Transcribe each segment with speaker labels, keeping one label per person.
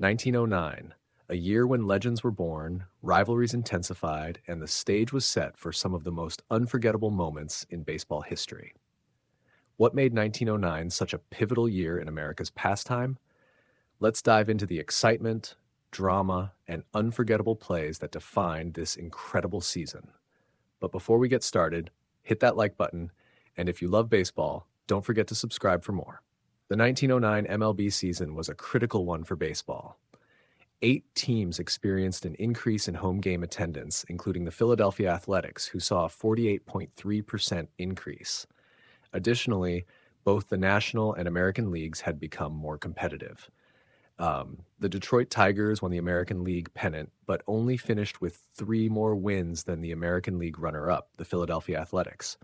Speaker 1: 1909, a year when legends were born, rivalries intensified, and the stage was set for some of the most unforgettable moments in baseball history. What made 1909 such a pivotal year in America's pastime? Let's dive into the excitement, drama, and unforgettable plays that defined this incredible season. But before we get started, hit that like button, and if you love baseball, don't forget to subscribe for more. The 1909 MLB season was a critical one for baseball. 8 teams experienced an increase in home game attendance, including the Philadelphia Athletics, who saw a 48.3% increase. Additionally, both the National and American leagues had become more competitive. The Detroit Tigers won the American League pennant, but only finished with 3 more wins than the American League runner-up, the Philadelphia Athletics.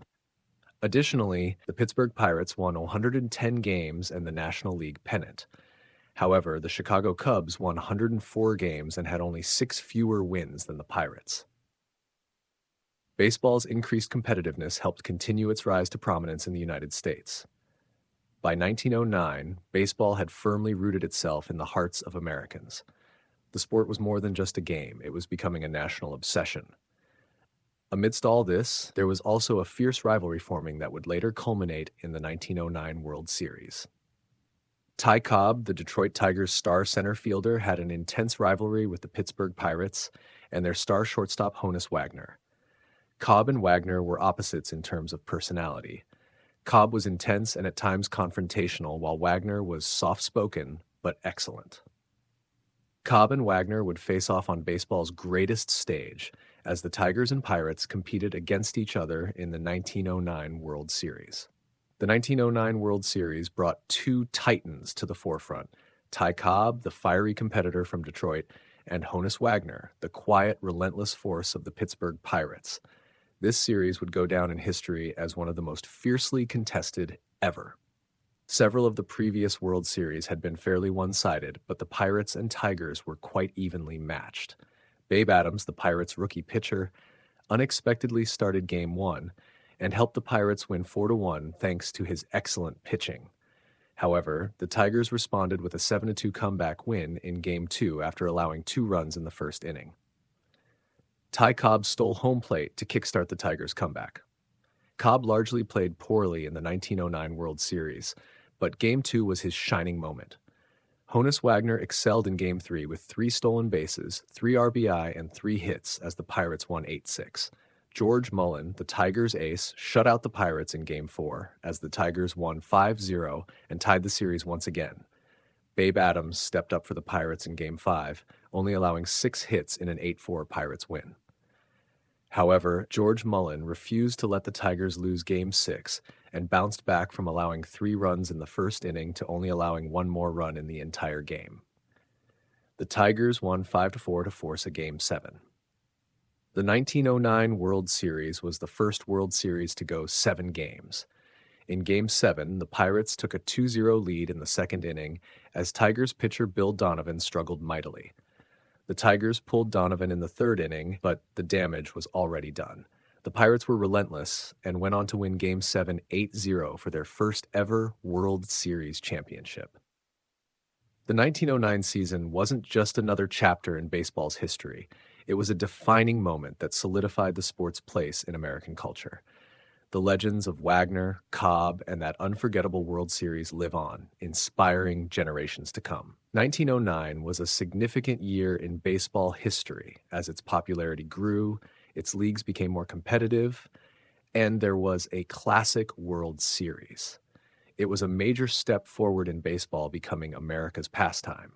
Speaker 1: Additionally, the Pittsburgh Pirates won 110 games and the National League pennant. However, the Chicago Cubs won 104 games and had only 6 fewer wins than the Pirates. Baseball's increased competitiveness helped continue its rise to prominence in the United States. By 1909, baseball had firmly rooted itself in the hearts of Americans. The sport was more than just a game, it was becoming a national obsession. Amidst all this, there was also a fierce rivalry forming that would later culminate in the 1909 World Series. Ty Cobb, the Detroit Tigers' star center fielder, had an intense rivalry with the Pittsburgh Pirates and their star shortstop Honus Wagner. Cobb and Wagner were opposites in terms of personality. Cobb was intense and at times confrontational, while Wagner was soft-spoken but excellent. Cobb and Wagner would face off on baseball's greatest stage as the Tigers and Pirates competed against each other in the 1909 World Series. The 1909 World Series brought 2 titans to the forefront: Ty Cobb, the fiery competitor from Detroit, and Honus Wagner, the quiet, relentless force of the Pittsburgh Pirates. This series would go down in history as one of the most fiercely contested ever. Several of the previous World Series had been fairly one-sided, but the Pirates and Tigers were quite evenly matched. Babe Adams, the Pirates' rookie pitcher, unexpectedly started Game 1 and helped the Pirates win 4-1 thanks to his excellent pitching. However, the Tigers responded with a 7-2 comeback win in Game 2 after allowing 2 runs in the first inning. Ty Cobb stole home plate to kickstart the Tigers' comeback. Cobb largely played poorly in the 1909 World Series, but Game 2 was his shining moment. Honus Wagner excelled in Game 3 with 3 stolen bases, 3 RBI, and 3 hits as the Pirates won 8-6. George Mullen, the Tigers' ace, shut out the Pirates in Game 4 as the Tigers won 5-0 and tied the series once again. Babe Adams stepped up for the Pirates in Game 5, only allowing 6 hits in an 8-4 Pirates win. However, George Mullen refused to let the Tigers lose Game 6 and bounced back from allowing 3 runs in the first inning to only allowing 1 more run in the entire game. The Tigers won 5-4 to force a Game 7. The 1909 World Series was the first World Series to go 7 games. In Game 7, the Pirates took a 2-0 lead in the second inning as Tigers pitcher Bill Donovan struggled mightily. The Tigers pulled Donovan in the third inning, but the damage was already done. The Pirates were relentless and went on to win Game 7 8-0 for their first ever World Series championship. The 1909 season wasn't just another chapter in baseball's history. It was a defining moment that solidified the sport's place in American culture. The legends of Wagner, Cobb, and that unforgettable World Series live on, inspiring generations to come. 1909 was a significant year in baseball history as its popularity grew, its leagues became more competitive, and there was a classic World Series. It was a major step forward in baseball becoming America's pastime.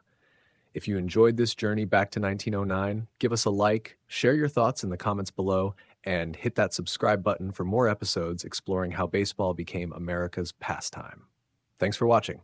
Speaker 1: If you enjoyed this journey back to 1909, give us a like, share your thoughts in the comments below, and hit that subscribe button for more episodes exploring how baseball became America's pastime. Thanks for watching.